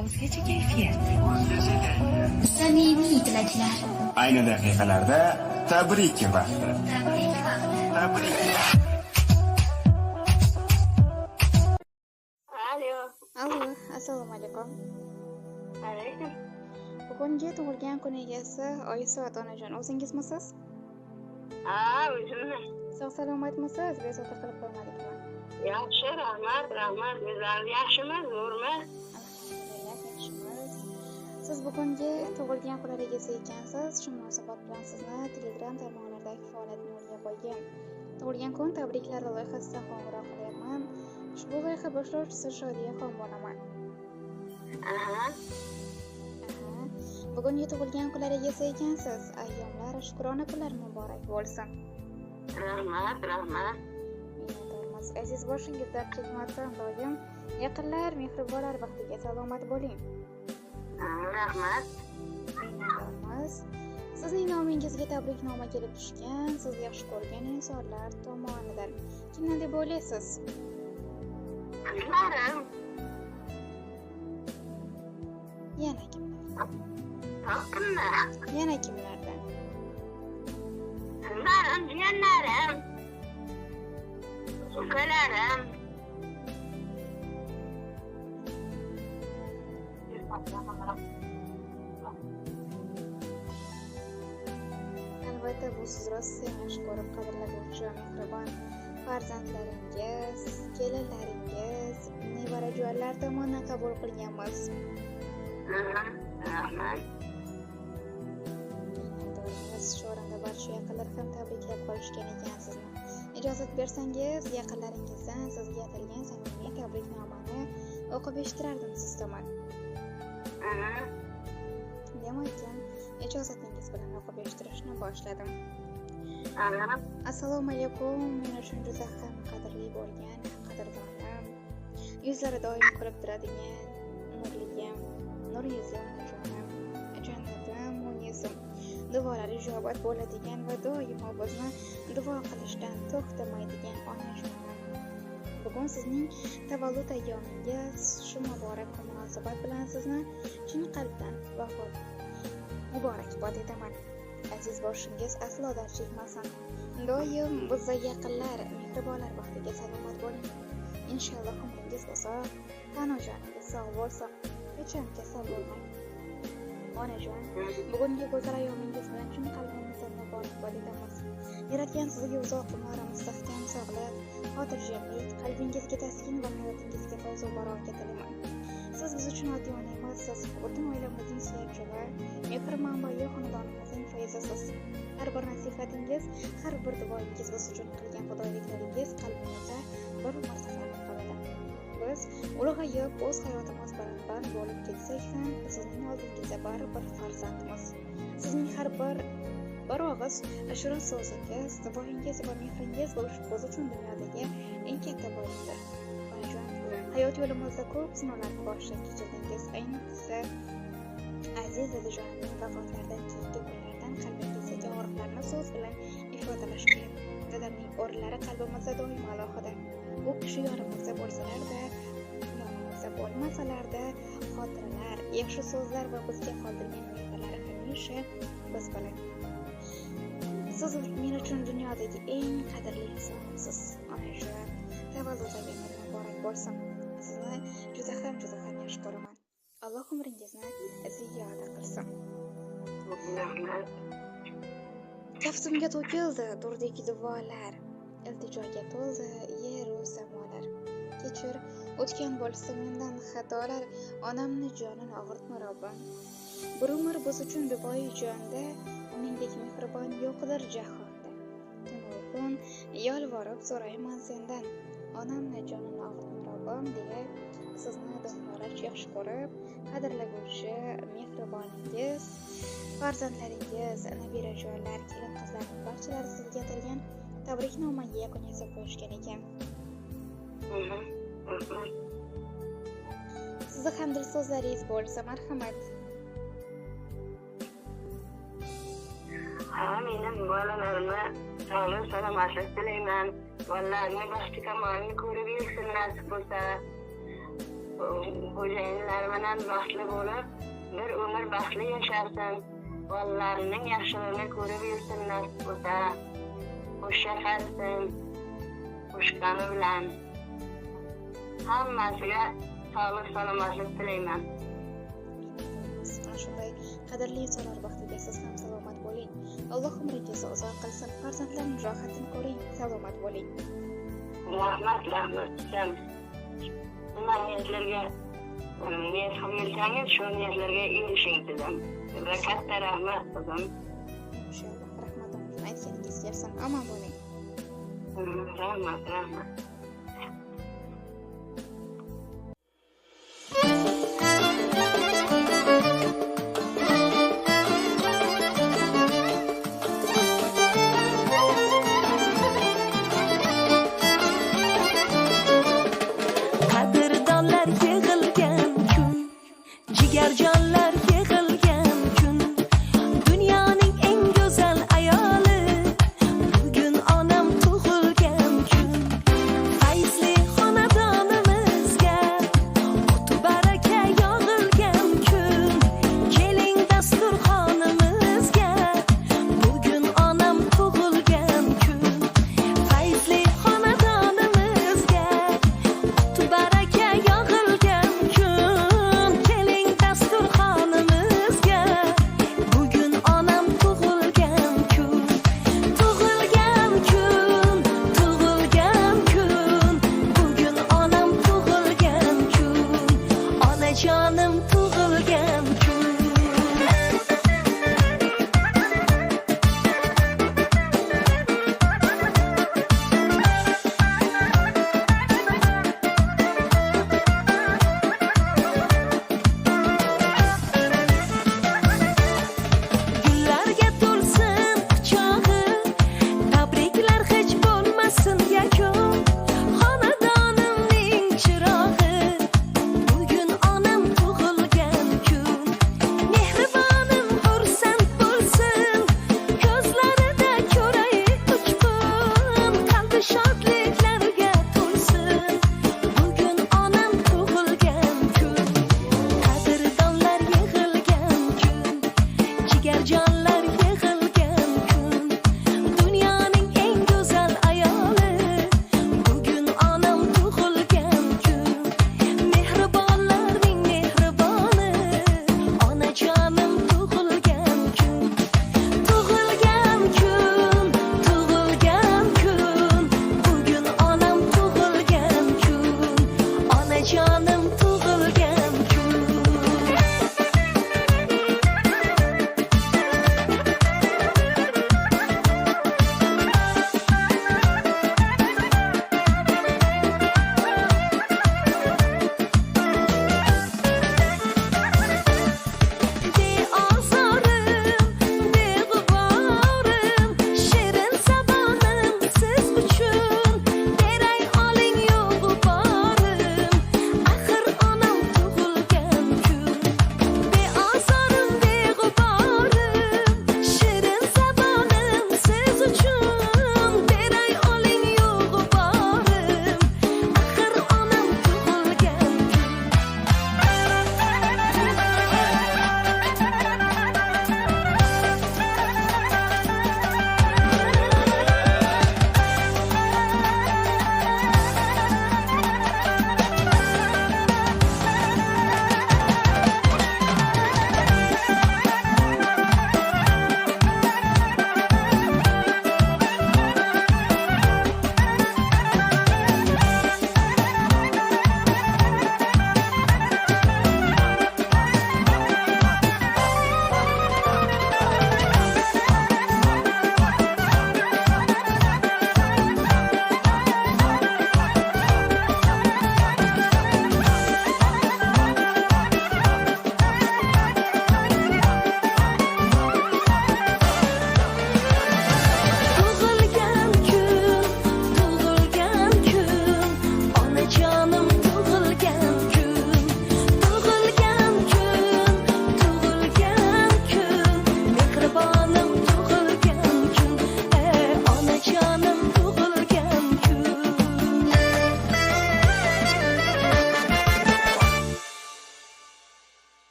o'zgacha kayfiyat. O'zgacha kayfiyat. Samimiy tilaklar. Ayni daqiqalarda tabrik vaqti. Tabrik. Allo, assalomu alaykum. Alaykum. Bugungi tug'ilgan kun egasi Oyisot onajon o'zingizmisiz? Ha, o'zimman. Sog' salomatmisiz? Bezovta qilib qo'ymadikmi? Yaxshi, rahmat. O'zlaringiz yaxshimi, zo'rmi? Alhamdulillah, yaxshimiz. Siz bugungi tug'ilgan kunlar egasi ekansiz. Shu munosabat bilan sizni Telegram tarmoqlaridagi faoliyatimni yo'lga qo'ygan. Tug'ilgan kun tabriklari loyihasidan qo'ng'iroq qilyapman. Ushbu loyiha boshlovchisi Shodiya xon bo'laman. Aha. Bugungi tug'ilgan kunlar egasi ekansiz. Ayyomlar shukrona kunlar muborak bo'lsin. Rahmat. Minnatdormiz. Aziz boshingiz dard chekmasdan doim yaqinlar, mehribonlar baxtiga salomat bo'ling. Rahmat. Minnatdormiz. Sizning nomingizga tabriknoma kelib tushgan, siz yaxshi ko'rgan insonlar tomonidan. Kimni deb o'ylaysiz? Qizlarim. Yana kimlar? To'qimlar. Yana kimlardan? Qizlarim, jiyanlarim. Ukalarim. Albatta bu siz rosa yaxshi ko'rib qadrlaguvchi mehribon farzandlaringiz, kelinlaringiz, nevara-jo'ralar tomonidan qabul qilganmiz. Rahmat. Minnatdormiz. Shu o'rinda barcha yaqinlar ham tabriklab qolishgan ekan sizni. Ijozat bersangiz, yaqinlaringizdan sizga atalgan samimiy tabriknomani o'qib eshittirardim siz tomon. Demak, ijozatingiz bilan o'qib eshittirishni boshladim. Assalomu alaykum. Men uchun juda ham qadrli bo'lgan qadrdonim, yuzlari doim kulib turadigan nurligim, nur yuzli onajonim, jannatim, munizim, duolari ijobat bo'ladigan va doimo bizni duo qilishdan to'xtamaydigan onajonim. Bugun sizning tavallud ayyomingiz. Shu muborak munosabat bilan sizni chin qalbdan muborakbod etaman. Aziz boshingiz aslo dard chekmasin. Doim bizga yaqinlar, mehribonlar baxtiga salomat bo'ling. Inshaalloh umringiz uzoq, tanu joningiz sog' bo'lsin. Hech ham kasal bo'lmang. Onajon, bugungi go'zal ayyomingiz bilan chin qalbimizdan muborakbod etamiz. Yaratgan sizga uzoq umr, mustahkam sog'lik, xotirjamlik, qalbingizga taskin va hayotingizga fayz va barokat tilayman. Siz biz uchun oddiy ona emassiz. Butun oilamizning suyakchig'i, mehr manbai, xonadonimizning fayzisiz. Har bir nasihatingiz, har bir duoyingiz biz uchun qilgan xudoyliklaringiz qalbimizda bir martadan qoladi. Biz ulg'ayib o'z hayotimiz bilan band bo'lib ketsak ham, sizning oldingizda baribir farzandmiz. Sizning har bir og'iz ashura so'zingiz, duoyingiz va mehringiz biz uchun dunyodagi eng katta boylikdir. Onajon, hayot yo'limizda ko'p sinovlarni boshdan kechirdingiz. Ayniqsa aziz dadajonimning vafotlaridan keyingi kunlardan qalbingizdagi og'riqlarni so'z bilan ifodalash qiyin. Dadamning o'rinlari qalbimizda doim alohida. U kishi yonimizda bo'lsalar-da, yonimizda bo'lmasalar-da, xotiralar, yaxshi so'zlar va bizga qoldirgan mehrlari hamisha biz bilan. Siz men uchun dunyodagi eng qadrli insonsiz, onajon. Tavallud ayyomingiz muborak bo'lsin. Sizni juda ham yaxshi ko'raman. Alloh umringizni ziyoda qilsin. Kaftimga to'kildi durdek duolar, iltijoga to'ldi yer-u samolar. Kechir, o'tgan bo'lsa mendan xatolar, onamni jonini og'ritma Robbim. Bir umr biz uchun duoyi jonda, uningdek mehribon yo'qdir jahonda. Tun-u kun yolvorib so'rayman sendan, onamni jonini og'ritma Robbim deya sizni dunyolash yaxshi ko'rib, qadrlaguvchi mehriboningiz, farzandlaringiz, nabirajonlar, kelin qizlarning barchalari sizga atalgan tabriknomaga yakun yasab qo'yishgan ekan. Sizni ham dil so'zlaringiz bo'lsa, marhamat. Mening bolalarimga sog'lik, salomatlik tilayman. Vallahi baxti kamolini ko'rib yursin nasib bo'lsa. xo'jayinlar bilan baxtli bo'lib, bir umr baxtli yasharsin. Bolalarining yaxshiligini ko'rib yursin, nasib bo'lsa. O'sha qilsin. Qo'shqani bilan hammasiga sog'lik salomatlik tilayman. Mana shunday qadrli insonlar baxtiga siz ham salomat bo'ling. Alloh umringizni uzoq qilsin. Farzandlarning rohatini ko'ring. Salomat bo'ling. Rahmat. Nima niyatlarga niyat qilsangiz, shu niyatlarga erishing dedim. Va katta rahmat qizim. Inshaalloh rahmatim aytganingiz kelsin. Omon bo'ling. Rahmat. Qadrdonlar yig'ilgan kun, jigarjonlar yig'ilgan kun, dunyoning eng go'zal ayoli, bugun onam tug'ilgan kun. Fayzli xonadonimizga otu baraka yog'ilgan kun, keling dasturxonimizga, bugun onam tug'ilgan kun. Fayzli xonadonimizga otu baraka yog'ilgan kun, keling dasturxonimizga, bugun onam tug'ilgan kun. Tug'ilgan kun, bugun onam tug'ilgan kun, onajonim tug'ilgan kun.